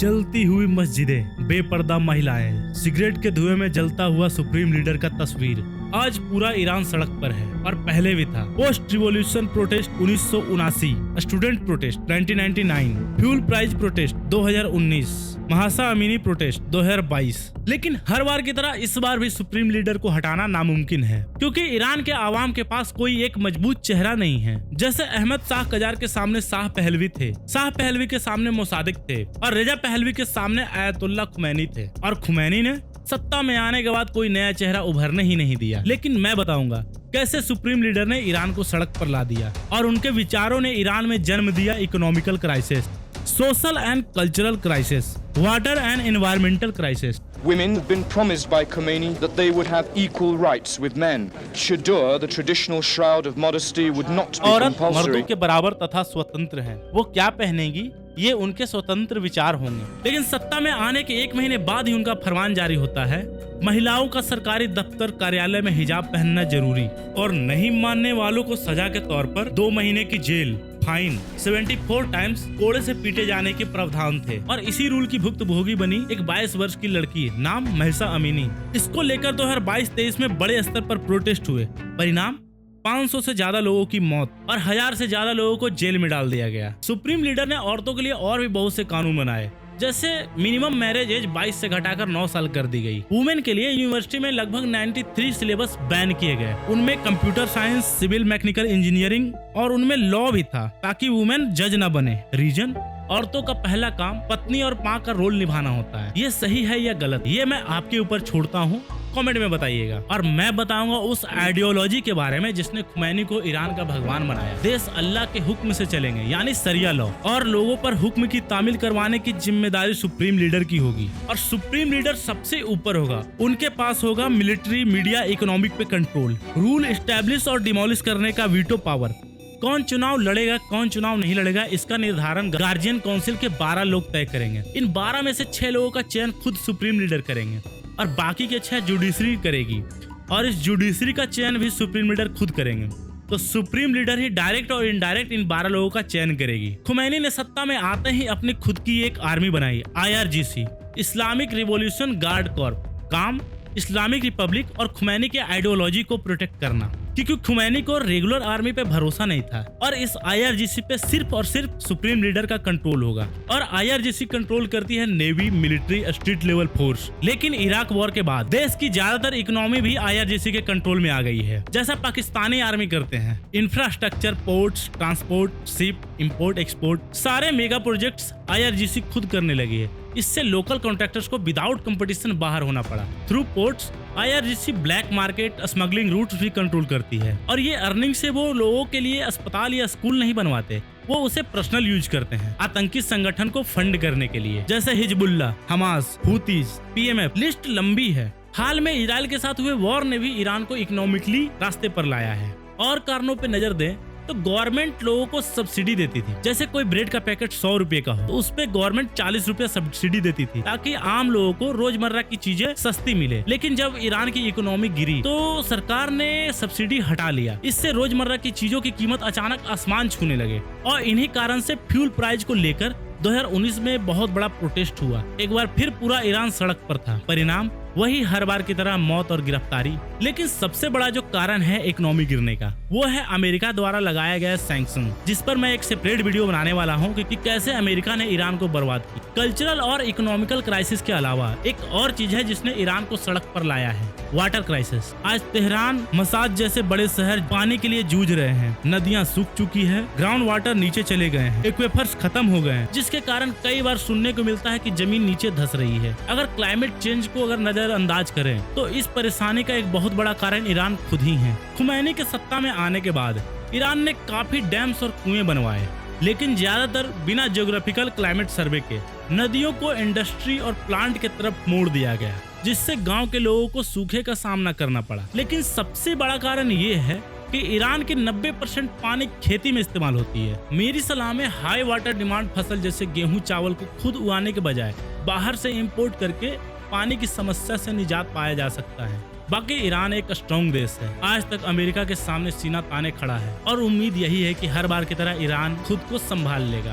जलती हुई मस्जिदें, बेपर्दा महिलाएं, सिगरेट के धुएं में जलता हुआ सुप्रीम लीडर का तस्वीर। आज पूरा ईरान सड़क पर है और पहले भी था। Post revolution protest 1979, student protest 1999, fuel price protest 2019, Mahsa Amini protest 2022। लेकिन हर बार की तरह इस बार भी सुप्रीम लीडर को हटाना नामुमकिन है, क्योंकि ईरान के आवाम के पास कोई एक मजबूत चेहरा नहीं है। जैसे अहमद शाह कजार के सामने शाह पहलवी थे, शाह पहलवी के सामने मोसादिक थे और रेजा पहलवी के सामने आयतुल्लाह खुमैनी थे, और खुमैनी ने सत्ता में आने के बाद कोई नया चेहरा उभरने ही नहीं दिया। लेकिन मैं बताऊंगा कैसे सुप्रीम लीडर ने ईरान को सड़क पर ला दिया और उनके विचारों ने ईरान में जन्म दिया economical crisis, social and cultural crisis, water and environmental crisis. Women had been promised by Khomeini that they would have equal rights with men. Chador, the traditional shroud of modesty, would not be औरत compulsory. मर्दों के बराबर तथा स्वतंत्र है। वो क्या पहनेगी ये उनके स्वतंत्र विचार होंगे। लेकिन सत्ता में आने के 1 महीने बाद ही उनका फरमान जारी होता है, महिलाओं का सरकारी दफ्तर कार्यालय में हिजाब पहनना जरूरी, और नहीं मानने वालों को सजा के तौर पर 2 महीने की जेल, फाइन, 74 टाइम्स कोड़े से पीटे जाने के प्रावधान थे। और इसी रूल की भुक्तभोगी बनी एक 22 वर्ष की लड़की, नाम महसा अमीनी। इसको लेकर 2022-23 में बड़े स्तर पर प्रोटेस्ट हुए। परिणाम 500 से ज्यादा लोगों की मौत और 1000 से ज्यादा लोगों को जेल में डाल दिया गया। सुप्रीम लीडर ने औरतों के लिए और भी बहुत से कानून बनाए, जैसे मिनिमम मैरिज एज 22 से घटाकर 9 साल कर दी गई। वुमेन के लिए यूनिवर्सिटी में लगभग 93 सिलेबस बैन किए गए। उनमें computer science, civil mechanical engineering और उनमें लॉ भी था, ताकि वुमेन जज न बने। रीजन, औरतों का पहला काम पत्नी और माँ का रोल निभाना होता है। ये सही है या गलत, ये मैं आपके ऊपर छोड़ता हूँ, कमेंट में बताइएगा। और मैं बताऊंगा उस आइडियोलॉजी के बारे में जिसने खुमैनी को ईरान का भगवान बनाया। देश अल्लाह के हुक्म से चलेंगे, यानी सरिया लॉ, और लोगों पर हुक्म की तामील करवाने की जिम्मेदारी सुप्रीम लीडर की होगी। और सुप्रीम लीडर सबसे ऊपर होगा, उनके पास होगा मिलिट्री, मीडिया, इकोनॉमिक पे कंट्रोल, रूल एस्टेब्लिश और डिमोलिश करने का वीटो पावर। कौन चुनाव लड़ेगा, कौन चुनाव नहीं लड़ेगा, इसका निर्धारण गार्जियन काउंसिल के 12 लोग तय करेंगे। इन 12 में से 6 लोगों का चयन खुद सुप्रीम लीडर करेंगे और बाकी के 6 जुडिशरी करेगी, और इस जुडिशरी का चयन भी सुप्रीम लीडर खुद करेंगे। तो सुप्रीम लीडर ही डायरेक्ट और इनडायरेक्ट इन 12 लोगों का चयन करेगी। खुमैनी ने सत्ता में आते ही अपनी खुद की एक आर्मी बनाई, IRGC, Islamic revolution guard Corp. काम इस्लामिक रिपब्लिक और खुमैनी के आइडियोलॉजी को प्रोटेक्ट करना, क्योंकि खुमैनी को रेगुलर आर्मी पे भरोसा नहीं था। और इस IRGC पे सिर्फ और सिर्फ सुप्रीम लीडर का कंट्रोल होगा। और IRGC कंट्रोल करती है navy, military, street level force. लेकिन इराक वॉर के बाद देश की ज्यादातर इकोनॉमी भी IRGC के कंट्रोल में आ गई है, जैसा पाकिस्तानी आर्मी करते हैं। Infrastructure, ports, transport, ship, import export, सारे मेगा प्रोजेक्ट्स IRGC खुद करने लगी है। इससे लोकल कॉन्ट्रैक्टर्स को विदाउट कंपटीशन बाहर होना पड़ा। Through ports IRGC black market, smuggling routes भी कंट्रोल करती है, और ये अर्निंग से वो लोगों के लिए अस्पताल या स्कूल नहीं बनवाते, वो उसे पर्सनल यूज करते हैं आतंकी संगठन को फंड करने के लिए, जैसे हिजबुल्लाह, हमास, हुतीज, PMF। लिस्ट लंबी है। हाल में इजराइल के साथ हुए वॉर ने भी ईरान को इकोनॉमिकली रास्ते पर लाया है। और कारणों पे नजर दें तो गवर्नमेंट लोगों को सब्सिडी देती थी। जैसे कोई ब्रेड का पैकेट 100 रुपए का हो तो उस पे गवर्नमेंट 40 रुपए सब्सिडी देती थी, ताकि आम लोगों को रोजमर्रा की चीजें सस्ती मिले। लेकिन जब ईरान की इकोनॉमी गिरी तो सरकार ने सब्सिडी हटा लिया। इससे रोजमर्रा की चीजों की कीमत अचानक आसमान छूने लगे, और इन्हीं कारण से फ्यूल प्राइस को लेकर 2019 में बहुत बड़ा प्रोटेस्ट हुआ। एक बार फिर पूरा ईरान सड़क पर था। परिणाम वही हर बार की तरह, मौत और गिरफ्तारी। लेकिन सबसे बड़ा जो कारण है इकोनॉमी गिरने का, वो है अमेरिका द्वारा लगाया गया सैंक्शन, जिस पर मैं एक सेपरेट वीडियो बनाने वाला हूँ कि कैसे अमेरिका ने ईरान को बर्बाद की। कल्चरल और इकोनॉमिकल क्राइसिस के अलावा एक और चीज है जिसने ईरान को सड़क पर लाया है, वाटर क्राइसिस। आज तेहरान, मसाद जैसे बड़े शहर पानी के लिए जूझ रहे हैं। नदियां सूख चुकी है, ग्राउंड वाटर नीचे चले गए हैं, एक्वेफर्स खत्म हो गए हैं, जिसके कारण कई बार सुनने को मिलता है कि जमीन नीचे धंस रही है। अगर क्लाइमेट चेंज को अगर नजरअंदाज करें तो इस परेशानी का एक बहुत बड़ा कारण ईरान खुद ही है। खुमैनी के सत्ता में आने के बाद ईरान ने काफी डैम्स और कुएं बनवाए, लेकिन ज्यादातर बिना ज्योग्राफिकल क्लाइमेट सर्वे के। नदियों को इंडस्ट्री और प्लांट के तरफ मोड़ दिया गया, जिससे गांव के लोगों को सूखे का सामना करना पड़ा। लेकिन सबसे बड़ा कारण ये है कि ईरान की 90% पानी खेती में इस्तेमाल होती है। मेरी सलाह में हाई वाटर डिमांड फसल जैसे गेहूं, चावल को खुद उगाने के बजाय बाहर से इंपोर्ट करके पानी की समस्या से निजात पाया जा सकता है। बाकी ईरान एक स्ट्रॉन्ग देश है, आज तक अमेरिका के सामने सीना ताने खड़ा है, और उम्मीद यही है कि हर बार की तरह ईरान खुद को संभाल लेगा।